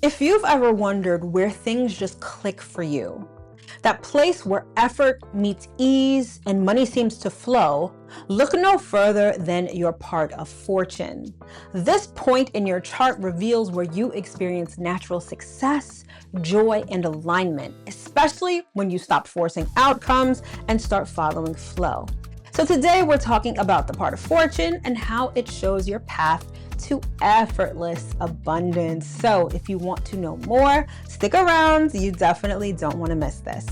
If you've ever wondered where things just click for you, that place where effort meets ease and money seems to flow, look no further than your part of fortune. This point in your chart reveals where you experience natural success, joy, and alignment, especially when you stop forcing outcomes and start following flow. So today we're talking about the part of fortune and how it shows your path to effortless abundance. So if you want to know more, stick around. You definitely don't want to miss this.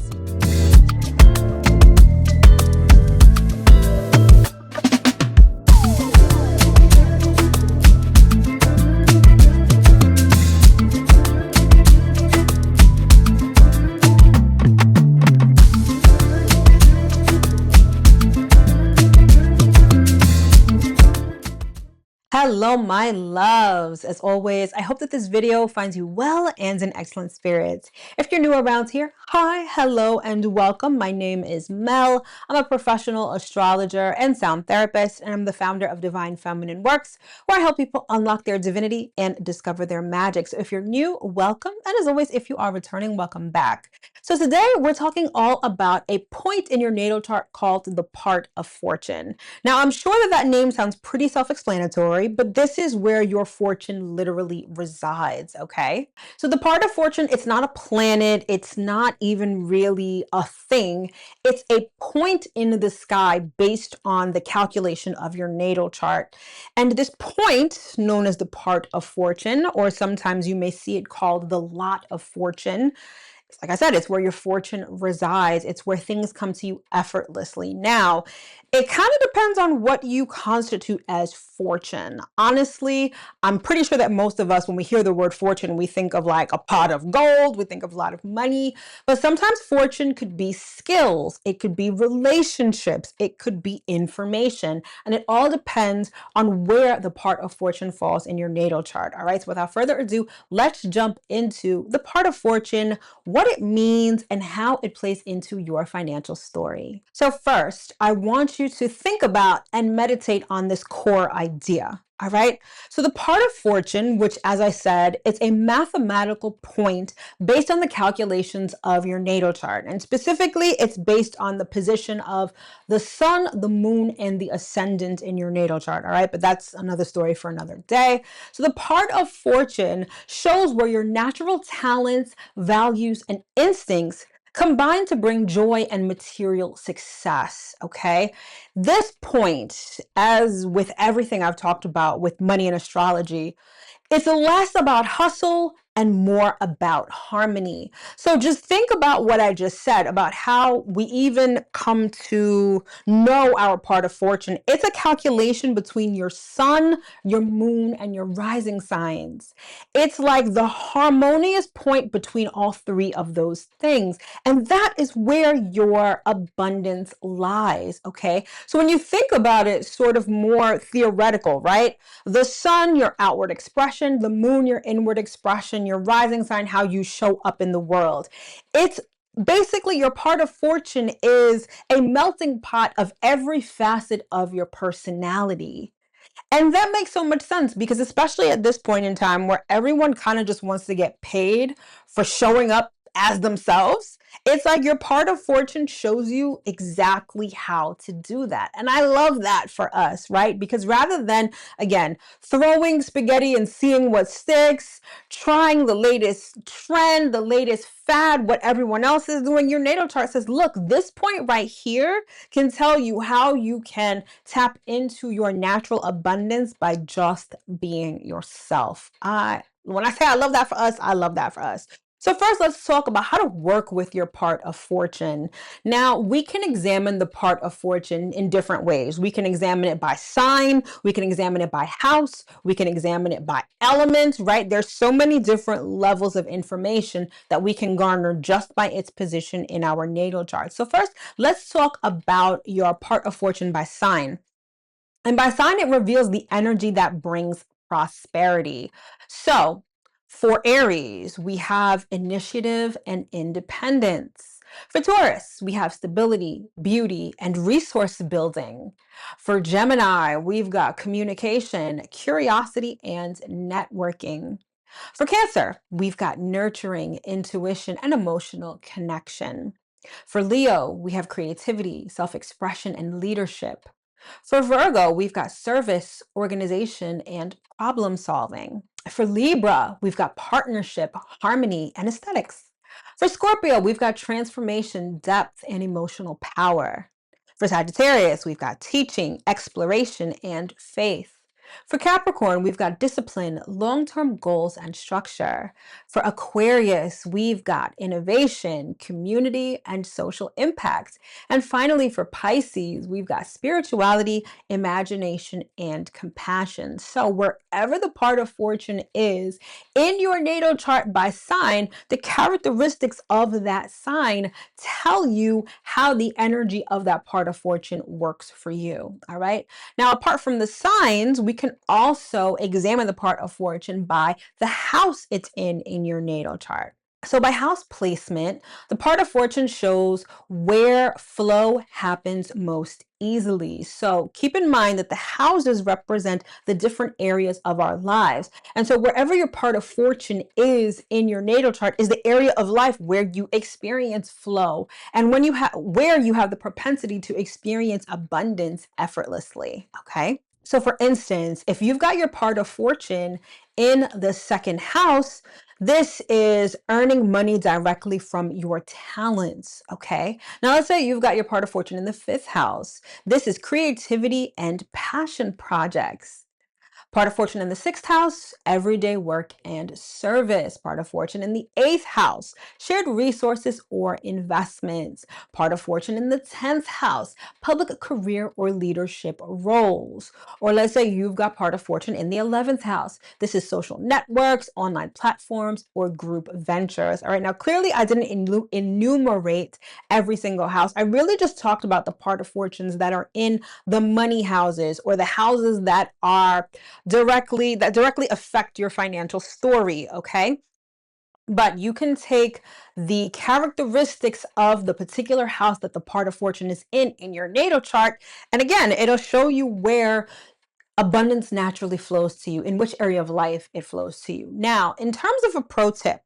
Hello, my loves. As always, I hope that this video finds you well and in excellent spirits. If you're new around here, hi, hello, and welcome. My name is Mel. I'm a professional astrologer and sound therapist, and I'm the founder of Divine Feminine Works, where I help people unlock their divinity and discover their magic. So if you're new, welcome. And as always, if you are returning, welcome back. So today we're talking all about a point in your natal chart called the part of fortune. Now, I'm sure that name sounds pretty self-explanatory, but this is where your fortune literally resides, okay? So the part of fortune, it's not a planet, it's not even really a thing. It's a point in the sky based on the calculation of your natal chart. And this point, known as the part of fortune, or sometimes you may see it called the lot of fortune, like I said, it's where your fortune resides. It's where things come to you effortlessly. Now, it kind of depends on what you constitute as fortune. Honestly, I'm pretty sure that most of us, when we hear the word fortune, we think of like a pot of gold, we think of a lot of money, but sometimes fortune could be skills, it could be relationships, it could be information, and it all depends on where the part of fortune falls in your natal chart. All right, so without further ado, let's jump into the part of fortune, what it means, and how it plays into your financial story. So first, I want you to think about and meditate on this core idea. All right. So the part of fortune, which, as I said, it's a mathematical point based on the calculations of your natal chart. And specifically, it's based on the position of the sun, the moon, and the ascendant in your natal chart. All right. But that's another story for another day. So the part of fortune shows where your natural talents, values, and instincts combine to bring joy and material success, okay? This point, as with everything I've talked about with money and astrology, it's less about hustle and more about harmony. So just think about what I just said about how we even come to know our part of fortune. It's a calculation between your sun, your moon, and your rising signs. It's like the harmonious point between all three of those things. And that is where your abundance lies, okay? So when you think about it, sort of more theoretical, right? The sun, your outward expression, the moon, your inward expression, your rising sign, how you show up in the world. It's basically your part of fortune is a melting pot of every facet of your personality. And that makes so much sense because especially at this point in time where everyone kind of just wants to get paid for showing up as themselves, it's like your part of fortune shows you exactly how to do that. And I love that for us, right? Because rather than, again, throwing spaghetti and seeing what sticks, trying the latest trend, the latest fad, what everyone else is doing, your natal chart says, look, this point right here can tell you how you can tap into your natural abundance by just being yourself. When I say I love that for us, I love that for us. So first, let's talk about how to work with your part of fortune. Now, we can examine the part of fortune in different ways. We can examine it by sign, we can examine it by house, we can examine it by element, right? There's so many different levels of information that we can garner just by its position in our natal chart. So first, let's talk about your part of fortune by sign. And by sign, it reveals the energy that brings prosperity. So for Aries, we have initiative and independence. For Taurus, we have stability, beauty, and resource building. For Gemini, we've got communication, curiosity, and networking. For Cancer, we've got nurturing, intuition, and emotional connection. For Leo, we have creativity, self-expression, and leadership. For Virgo, we've got service, organization, and problem solving. For Libra, we've got partnership, harmony, and aesthetics. For Scorpio, we've got transformation, depth, and emotional power. For Sagittarius, we've got teaching, exploration, and faith. For Capricorn, we've got discipline, long term goals, and structure. For Aquarius, we've got innovation, community, and social impact. And finally, for Pisces, we've got spirituality, imagination, and compassion. So, wherever the part of fortune is in your natal chart by sign, the characteristics of that sign tell you how the energy of that part of fortune works for you. All right. Now, apart from the signs, we can also examine the part of fortune by the house it's in your natal chart. So by house placement, the part of fortune shows where flow happens most easily. So keep in mind that the houses represent the different areas of our lives. And so wherever your part of fortune is in your natal chart is the area of life where you experience flow and when you have where you have the propensity to experience abundance effortlessly, okay? So for instance, if you've got your part of fortune in the second house, this is earning money directly from your talents, okay? Now, let's say you've got your part of fortune in the fifth house. This is creativity and passion projects. Part of fortune in the sixth house, everyday work and service. Part of fortune in the eighth house, shared resources or investments. Part of fortune in the 10th house, public career or leadership roles. Or let's say you've got part of fortune in the 11th house. This is social networks, online platforms, or group ventures. All right, now clearly I didn't enumerate every single house. I really just talked about the part of fortunes that are in the money houses or the houses that are directly affect your financial story, okay? But you can take the characteristics of the particular house that the part of fortune is in your natal chart, and again, it'll show you where abundance naturally flows to you, in which area of life it flows to you. Now, in terms of a pro tip,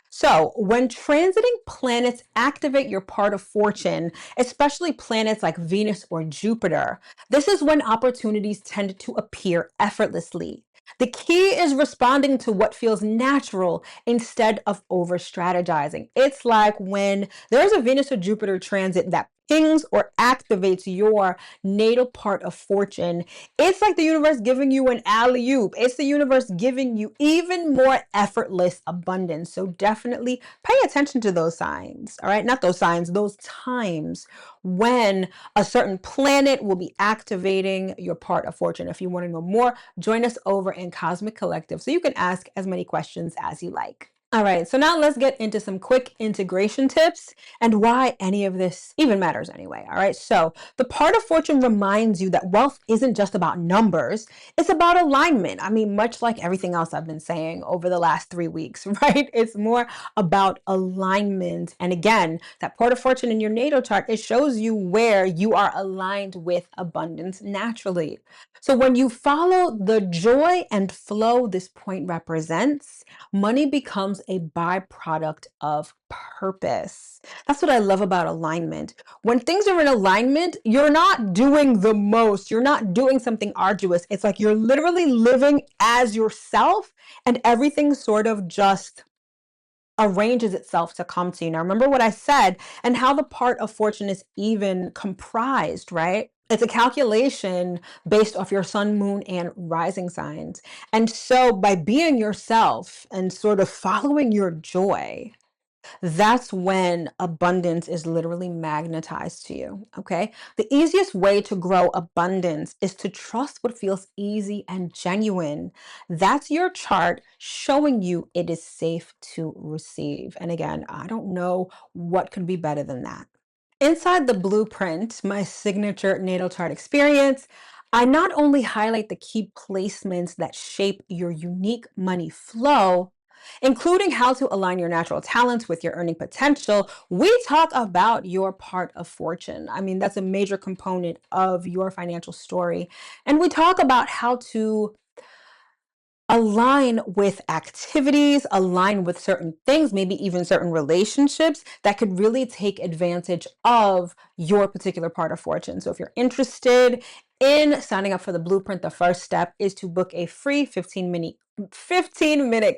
so when transiting planets activate your part of fortune, especially planets like Venus or Jupiter, this is when opportunities tend to appear effortlessly. The key is responding to what feels natural instead of over strategizing. It's like when there's a Venus or Jupiter transit that pings or activates your natal part of fortune, it's like the universe giving you an alley-oop. It's the universe giving you even more effortless abundance. So definitely pay attention to those signs, all right? Not those signs, those times when a certain planet will be activating your part of fortune. If you want to know more, join us over in Cosmic Collective so you can ask as many questions as you like. All right, so now let's get into some quick integration tips and why any of this even matters anyway. All right, so the part of fortune reminds you that wealth isn't just about numbers, it's about alignment. I mean, much like everything else I've been saying over the last 3 weeks, right? It's more about alignment. And again, that part of fortune in your natal chart, it shows you where you are aligned with abundance naturally. So when you follow the joy and flow this point represents, money becomes a byproduct of purpose. That's what I love about alignment. When things are in alignment, you're not doing the most, you're not doing something arduous. It's like you're literally living as yourself, and everything sort of just arranges itself to come to you. Now, remember what I said and how the part of fortune is even comprised, right? It's a calculation based off your sun, moon, and rising signs. And so by being yourself and sort of following your joy, that's when abundance is literally magnetized to you. Okay. The easiest way to grow abundance is to trust what feels easy and genuine. That's your chart showing you it is safe to receive. And again, I don't know what could be better than that. Inside the blueprint, my signature natal chart experience, I not only highlight the key placements that shape your unique money flow, including how to align your natural talents with your earning potential, we talk about your part of fortune. I mean, that's a major component of your financial story. And we talk about how to align with activities, align with certain things, maybe even certain relationships that could really take advantage of your particular part of fortune. So if you're interested in signing up for the blueprint, the first step is to book a free 15-minute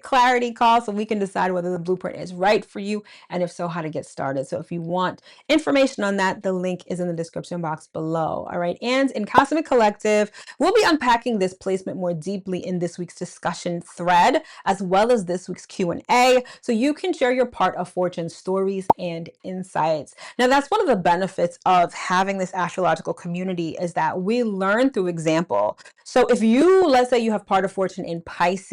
clarity call so we can decide whether the blueprint is right for you, and if so, how to get started. So if you want information on that, the link is in the description box below. All right. And in Cosmic Collective, we'll be unpacking this placement more deeply in this week's discussion thread, as well as this week's Q&A, so you can share your part of fortune stories and insights. Now, that's one of the benefits of having this astrological community, is that we learn through example. So if you, let's say you have part of fortune in Pisces,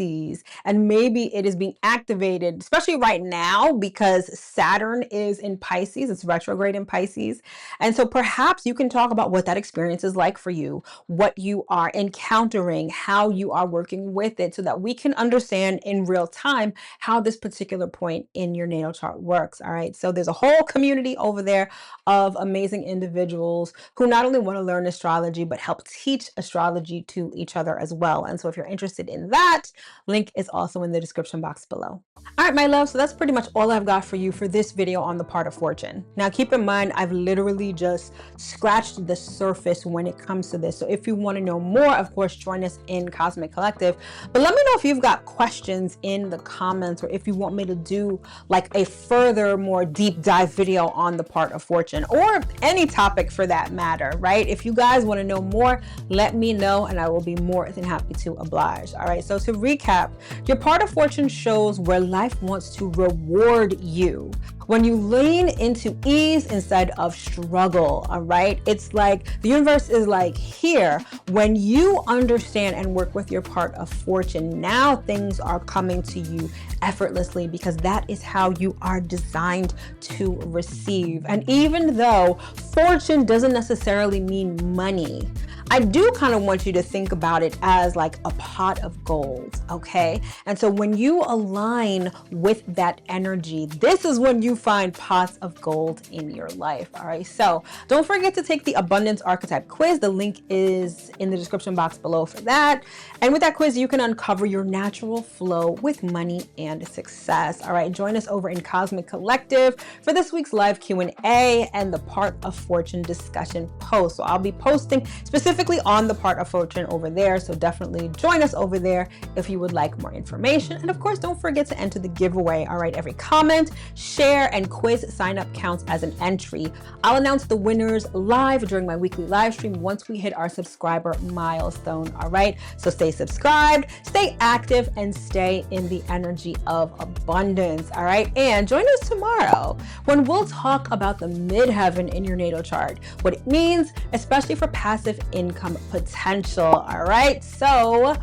and maybe it is being activated, especially right now because Saturn is in Pisces, it's retrograde in Pisces. And so perhaps you can talk about what that experience is like for you, what you are encountering, how you are working with it, so that we can understand in real time how this particular point in your natal chart works. All right. So there's a whole community over there of amazing individuals who not only want to learn astrology, but help teach astrology to each other as well. And so if you're interested in that, link is also in the description box below. All right, my love, so that's pretty much all I've got for you for this video on the part of fortune. Now, keep in mind, I've literally just scratched the surface when it comes to this. So if you want to know more, of course, join us in Cosmic Collective. But let me know if you've got questions in the comments, or if you want me to do like a further, more deep dive video on the part of fortune, or any topic for that matter, right? If you guys want to know more, let me know and I will be more than happy to oblige. All right, so to recap, your part of fortune shows where life wants to reward you when you lean into ease instead of struggle. All right, it's like the universe is like, here, when you understand and work with your part of fortune, now things are coming to you effortlessly, because that is how you are designed to receive. And even though fortune doesn't necessarily mean money, I do kind of want you to think about it as like a pot of gold, okay? And so when you align with that energy, this is when you find pots of gold in your life, all right? So don't forget to take the Abundance Archetype quiz. The link is in the description box below for that. And with that quiz, you can uncover your natural flow with money and success, all right? Join us over in Cosmic Collective for this week's live Q&A and the part of fortune discussion post. So I'll be posting specifically on the part of fortune over there, so definitely join us over there if you would like more information. And of course, don't forget to enter the giveaway. All right, every comment, share, and quiz sign up counts as an entry. I'll announce the winners live during my weekly live stream once we hit our subscriber milestone. All right, so stay subscribed, stay active, and stay in the energy of abundance. All right, and join us tomorrow when we'll talk about the midheaven in your natal chart, what it means, especially for passive income potential. All right, so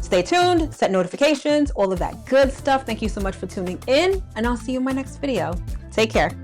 stay tuned, set notifications, all of that good stuff. Thank you so much for tuning in, and I'll see you in my next video. Take care.